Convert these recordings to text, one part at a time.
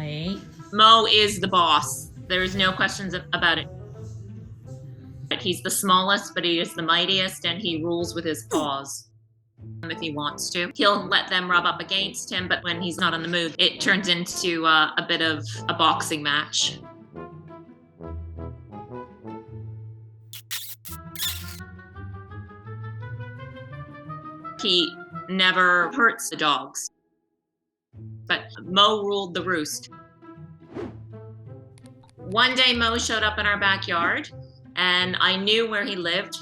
Right. Mo is the boss. There's no questions about it. He's the smallest, but he is the mightiest, and he rules with his paws. If he wants to, he'll let them rub up against him, but when he's not in the mood, it turns into a bit of a boxing match. He never hurts the dogs, but Mo ruled the roost. One day Mo showed up in our backyard, and I knew where he lived.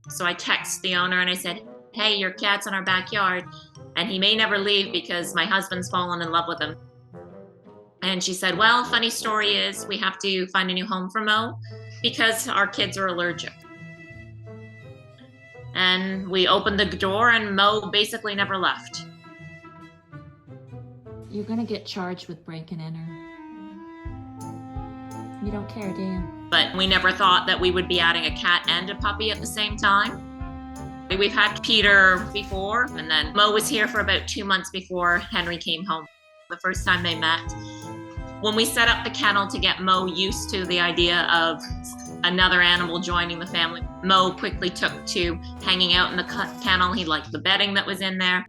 So I texted the owner and I said, hey, your cat's in our backyard and he may never leave because my husband's fallen in love with him. And she said, well, funny story is we have to find a new home for Mo because our kids are allergic. And we opened the door and Mo basically never left. You're gonna get charged with breaking in her. You don't care, do you? But we never thought that we would be adding a cat and a puppy at the same time. We've had Peter before, and then Mo was here for about 2 months before Henry came home, the first time they met. When we set up the kennel to get Mo used to the idea of another animal joining the family, Mo quickly took to hanging out in the kennel. He liked the bedding that was in there.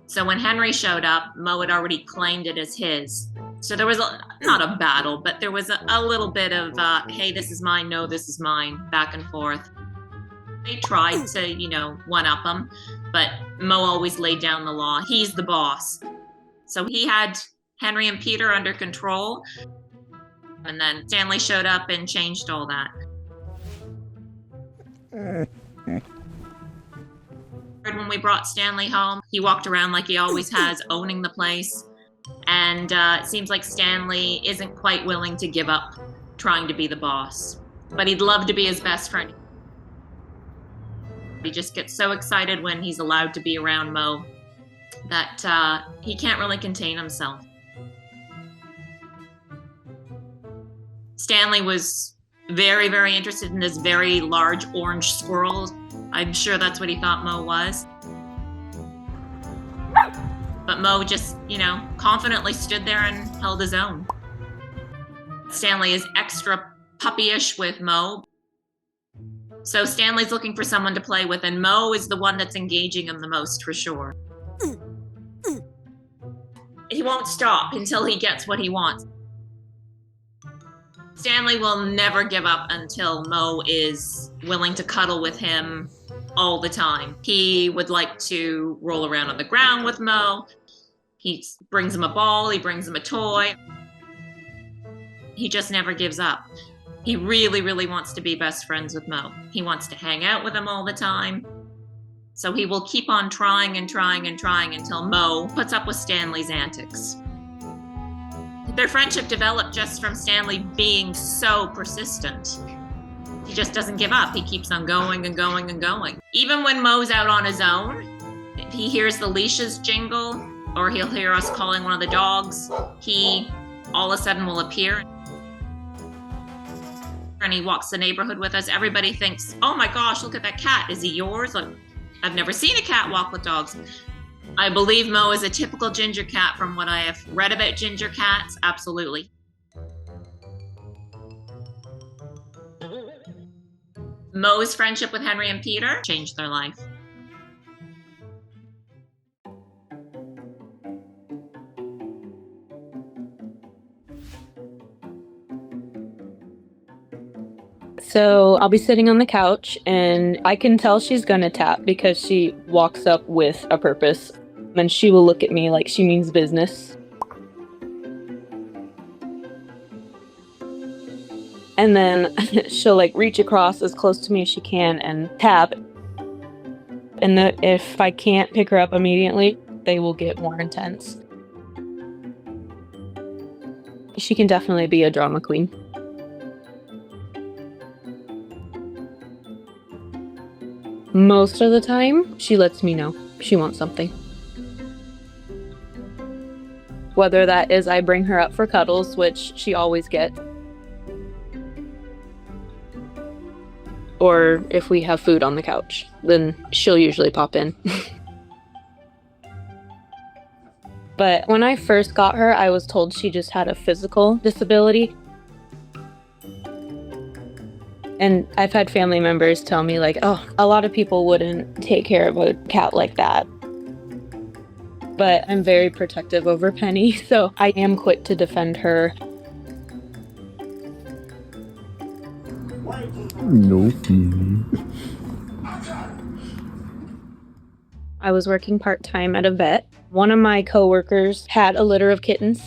So when Henry showed up, Mo had already claimed it as his. So there was not a battle, but there was a little bit of, hey, this is mine, no, this is mine, back and forth. They tried to, one-up him, but Mo always laid down the law. He's the boss. So he had Henry and Peter under control, and then Stanley showed up and changed all that. When we brought Stanley home, he walked around like he always has, owning the place. And it seems like Stanley isn't quite willing to give up trying to be the boss, but he'd love to be his best friend. He just gets so excited when he's allowed to be around Mo that he can't really contain himself. Stanley was very, very interested in this very large orange squirrel. I'm sure that's what he thought Mo was. But Mo just, confidently stood there and held his own. Stanley is extra puppyish with Mo. So Stanley's looking for someone to play with, and Mo is the one that's engaging him the most, for sure. He won't stop until he gets what he wants. Stanley will never give up until Mo is willing to cuddle with him all the time. He would like to roll around on the ground with Mo. He brings him a ball, he brings him a toy. He just never gives up. He really, really wants to be best friends with Mo. He wants to hang out with him all the time. So he will keep on trying and trying and trying until Mo puts up with Stanley's antics. Their friendship developed just from Stanley being so persistent. He just doesn't give up. He keeps on going and going and going. Even when Mo's out on his own, if he hears the leashes jingle, or he'll hear us calling one of the dogs, he all of a sudden will appear. And he walks the neighborhood with us. Everybody thinks, oh my gosh, look at that cat. Is he yours? Like, I've never seen a cat walk with dogs. I believe Mo is a typical ginger cat from what I have read about ginger cats. Absolutely. Mo's friendship with Henry and Peter changed their life. So I'll be sitting on the couch and I can tell she's gonna tap because she walks up with a purpose and she will look at me like she means business. And then she'll reach across as close to me as she can and tap. And if I can't pick her up immediately, they will get more intense. She can definitely be a drama queen. Most of the time, she lets me know she wants something. Whether that is I bring her up for cuddles, which she always gets, or if we have food on the couch, then she'll usually pop in. But when I first got her, I was told she just had a physical disability. And I've had family members tell me like, oh, a lot of people wouldn't take care of a cat like that. But I'm very protective over Penny, so I am quick to defend her. No feeling. I was working part-time at a vet. One of my coworkers had a litter of kittens.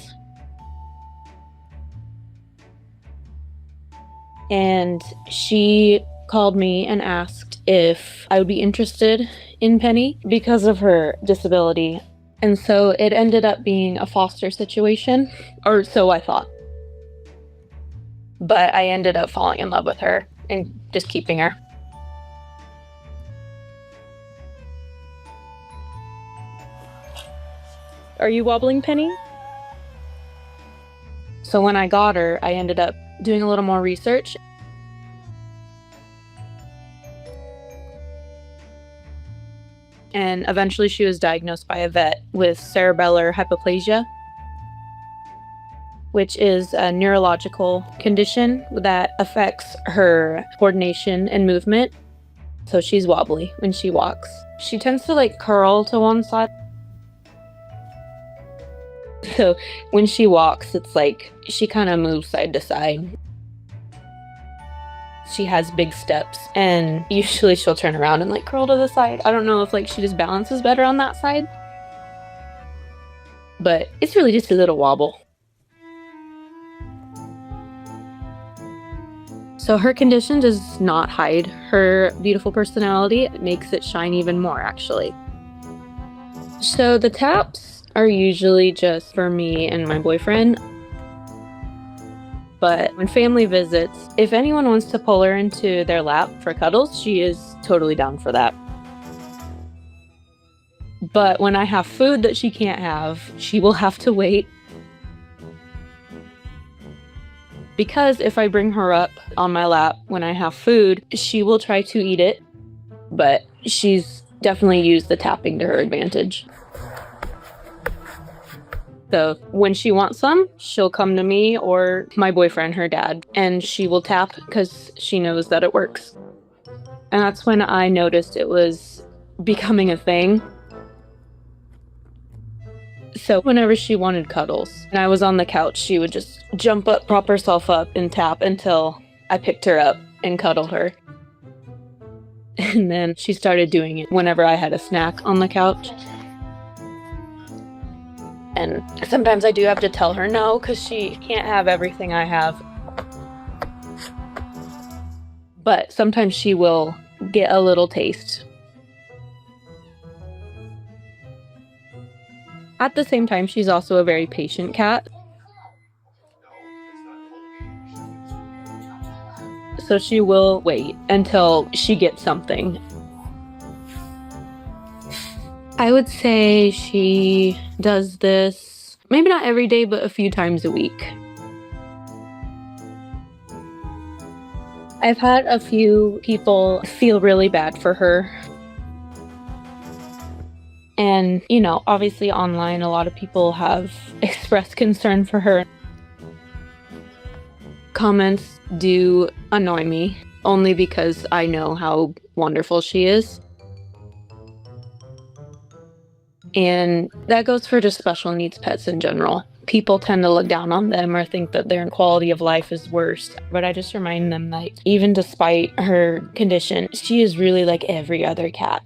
And she called me and asked if I would be interested in Penny because of her disability. And so it ended up being a foster situation, or so I thought. But I ended up falling in love with her and just keeping her. Are you wobbling, Penny? So when I got her, I ended up doing a little more research. And eventually she was diagnosed by a vet with cerebellar hypoplasia, which is a neurological condition that affects her coordination and movement. So she's wobbly when she walks. She tends to like curl to one side. So when she walks, it's like she kind of moves side to side. She has big steps, and usually she'll turn around and like curl to the side. I don't know if like she just balances better on that side, but it's really just a little wobble. So her condition does not hide her beautiful personality. It makes it shine even more, actually. So the taps are usually just for me and my boyfriend. But when family visits, if anyone wants to pull her into their lap for cuddles, she is totally down for that. But when I have food that she can't have, she will have to wait. Because if I bring her up on my lap when I have food, she will try to eat it. But she's definitely used the tapping to her advantage. So when she wants some, she'll come to me or my boyfriend, her dad, and she will tap because she knows that it works. And that's when I noticed it was becoming a thing. So whenever she wanted cuddles and I was on the couch, she would just jump up, prop herself up, and tap until I picked her up and cuddled her. And then she started doing it whenever I had a snack on the couch. And sometimes I do have to tell her no, because she can't have everything I have. But sometimes she will get a little taste. At the same time, she's also a very patient cat. So she will wait until she gets something. I would say she does this, maybe not every day, but a few times a week. I've had a few people feel really bad for her. And, you know, obviously online, a lot of people have expressed concern for her. Comments do annoy me, only because I know how wonderful she is. And that goes for just special needs pets in general. People tend to look down on them or think that their quality of life is worse. But I just remind them that even despite her condition, she is really like every other cat.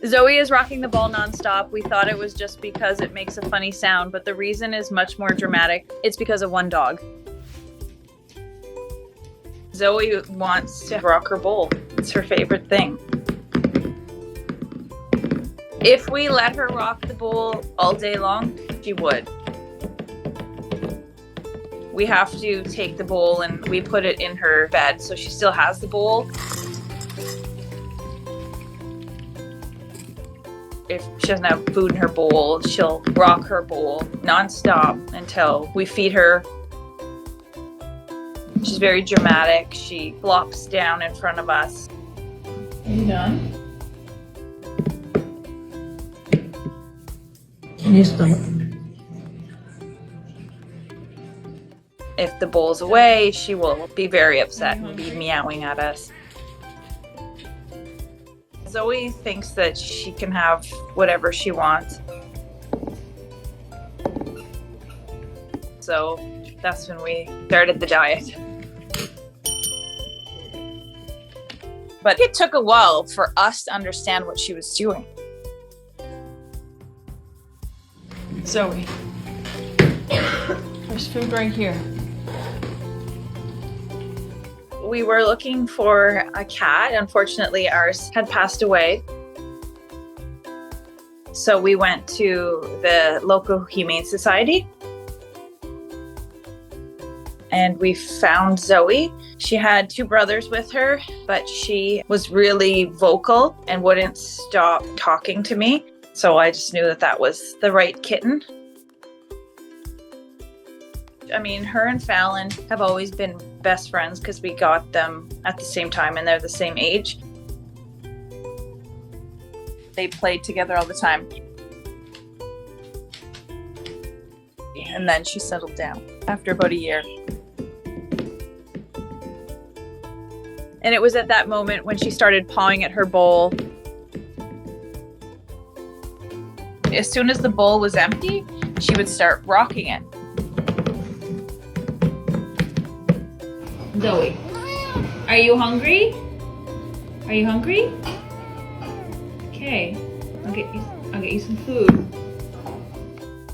Zoey is rocking the ball nonstop. We thought it was just because it makes a funny sound, but the reason is much more dramatic. It's because of one dog. Zoey wants to rock her bowl. It's her favorite thing. If we let her rock the bowl all day long, she would. We have to take the bowl and we put it in her bed so she still has the bowl. If she doesn't have food in her bowl, she'll rock her bowl nonstop until we feed her. She's very dramatic. She flops down in front of us. Are you done? Listo. If the bowl's away, she will be very upset and be meowing at us. Zoe thinks that she can have whatever she wants. So that's when we started the diet. But it took a while for us to understand what she was doing. Zoe. There's food right here. We were looking for a cat. Unfortunately, ours had passed away. So we went to the local humane society and we found Zoe. She had 2 brothers with her, but she was really vocal and wouldn't stop talking to me. So I just knew that that was the right kitten. I mean, her and Fallon have always been best friends because we got them at the same time and they're the same age. They played together all the time. And then she settled down after about a year. And it was at that moment when she started pawing at her bowl. As soon as the bowl was empty, she would start rocking it. Zoe, are you hungry? Are you hungry? Okay, I'll get you some food.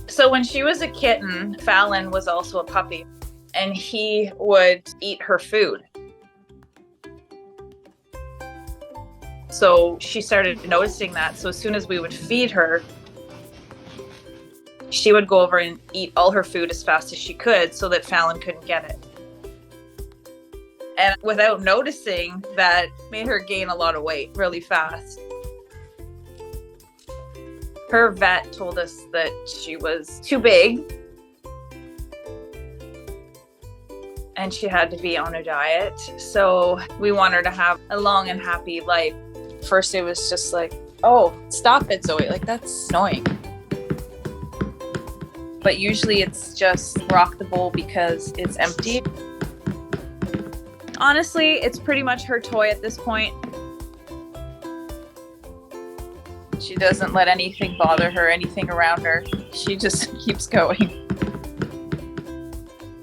So when she was a kitten, Fallon was also a puppy, and he would eat her food. So she started noticing that. So as soon as we would feed her, she would go over and eat all her food as fast as she could so that Fallon couldn't get it. And without noticing, that made her gain a lot of weight really fast. Her vet told us that she was too big and she had to be on a diet. So we want her to have a long and happy life. First, it was just like, oh, stop it, Zoe. Like, that's annoying. But usually it's just rock the bowl because it's empty. Honestly, it's pretty much her toy at this point. She doesn't let anything bother her, anything around her. She just keeps going.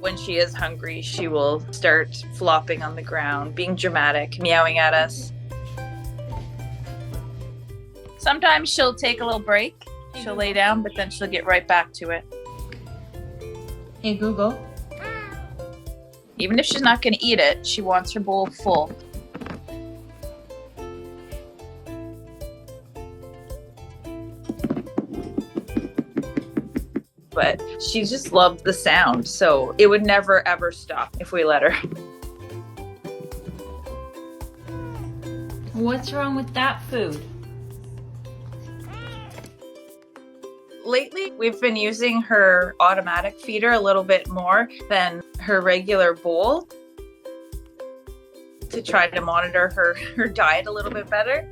When she is hungry, she will start flopping on the ground, being dramatic, meowing at us. Sometimes she'll take a little break. She'll lay down, but then she'll get right back to it. Hey Google. Even if she's not going to eat it, she wants her bowl full. But she just loved the sound, so it would never ever stop if we let her. What's wrong with that food? Lately, we've been using her automatic feeder a little bit more than her regular bowl to try to monitor her diet a little bit better.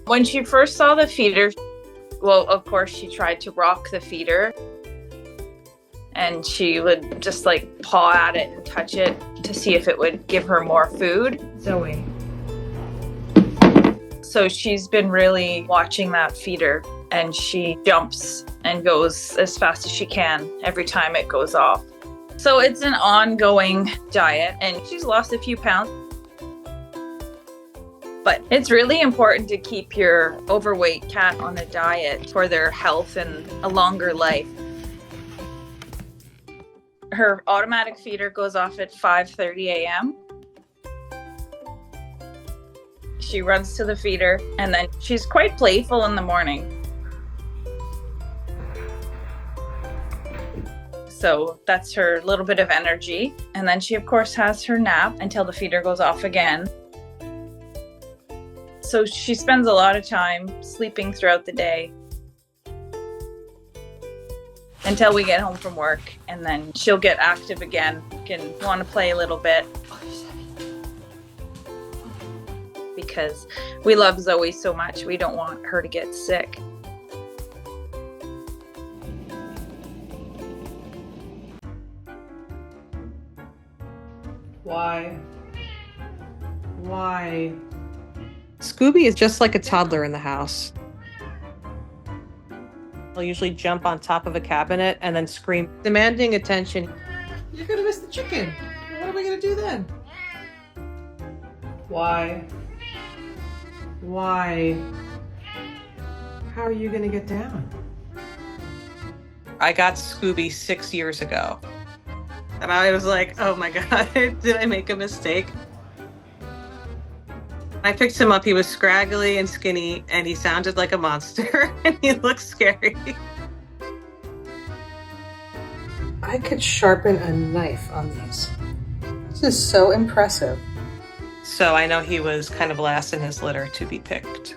When she first saw the feeder, well, of course, she tried to rock the feeder and she would just like paw at it and touch it to see if it would give her more food. Zoe. So she's been really watching that feeder and she jumps and goes as fast as she can every time it goes off. So it's an ongoing diet and she's lost a few pounds. But it's really important to keep your overweight cat on a diet for their health and a longer life. Her automatic feeder goes off at 5:30 a.m. She runs to the feeder and then she's quite playful in the morning. So that's her little bit of energy. And then she, of course, has her nap until the feeder goes off again. So she spends a lot of time sleeping throughout the day. until we get home from work, and then she'll get active again, can want to play a little bit. Because we love Zoe so much, we don't want her to get sick. Why? Why? Scooby is just like a toddler in the house. He'll usually jump on top of a cabinet and then scream, demanding attention. You're gonna miss the chicken. What are we gonna do then? Why? Why? How are you gonna get down? I got Scooby 6 years ago. And I was like, oh my God, did I make a mistake? I picked him up. He was scraggly and skinny, and he sounded like a monster, and he looked scary. I could sharpen a knife on these. This is so impressive. So I know he was kind of last in his litter to be picked.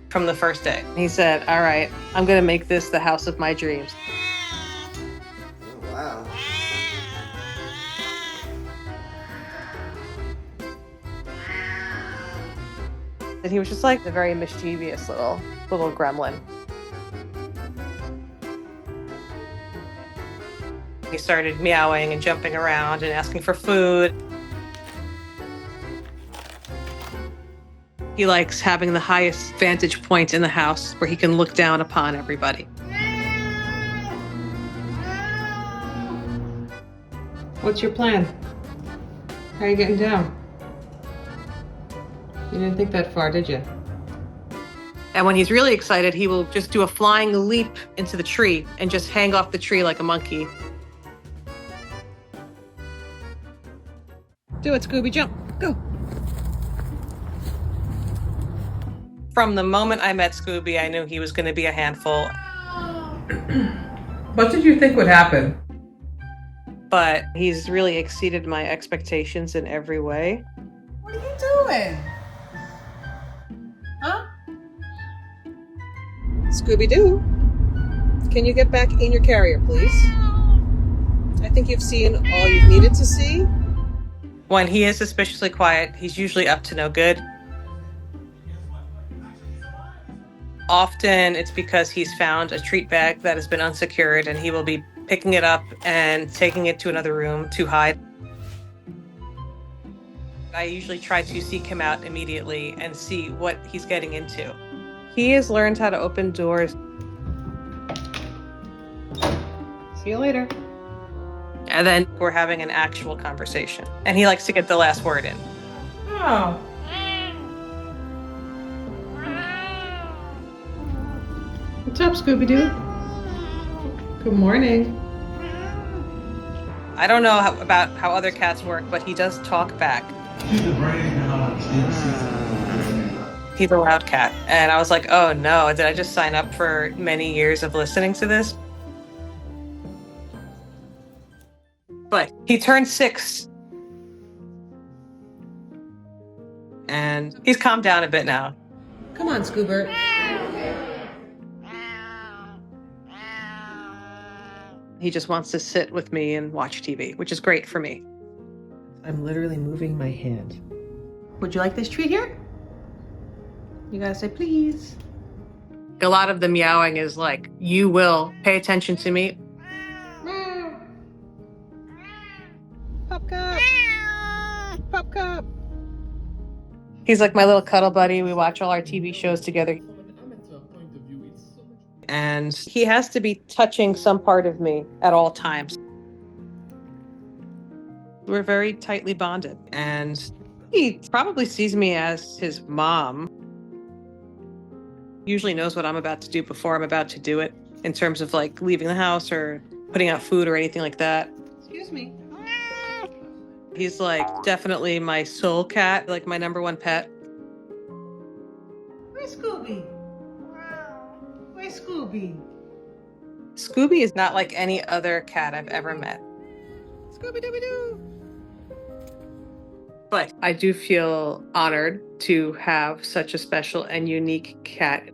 From the first day. He said, all right, I'm going to make this the house of my dreams. Wow. And he was just like a very mischievous little gremlin. He started meowing and jumping around and asking for food. He likes having the highest vantage point in the house where he can look down upon everybody. What's your plan? How are you getting down? You didn't think that far, did you? And when he's really excited, he will just do a flying leap into the tree and just hang off the tree like a monkey. Do it, Scooby, jump, go. From the moment I met Scooby, I knew he was going to be a handful. What did you think would happen? But he's really exceeded my expectations in every way. What are you doing? Huh? Scooby-Doo, can you get back in your carrier, please? I think you've seen all you've needed to see. When he is suspiciously quiet, he's usually up to no good. Often it's because he's found a treat bag that has been unsecured, and he will be picking it up and taking it to another room to hide. I usually try to seek him out immediately and see what he's getting into. He has learned how to open doors. See you later. And then we're having an actual conversation. And he likes to get the last word in. Oh. What's up, Scooby-Doo? Good morning. I don't know about how other cats work, but he does talk back. He's a loud cat. And I was like, oh no, did I just sign up for many years of listening to this? But he turned 6. And he's calmed down a bit now. Come on, Scoobert. He just wants to sit with me and watch TV, which is great for me. I'm literally moving my hand. Would you like this treat here? You gotta say please. A lot of the meowing is like, you will pay attention to me. Pop cup. Pop cup. He's like my little cuddle buddy. We watch all our TV shows together. And he has to be touching some part of me at all times. We're very tightly bonded. And he probably sees me as his mom. Usually knows what I'm about to do before I'm about to do it, in terms of like leaving the house or putting out food or anything like that. Excuse me. He's like definitely my soul cat, like my number one pet. Where's Scooby? Where's Scooby? Scooby is not like any other cat I've ever met. Scooby-Dooby-Doo. But I do feel honored to have such a special and unique cat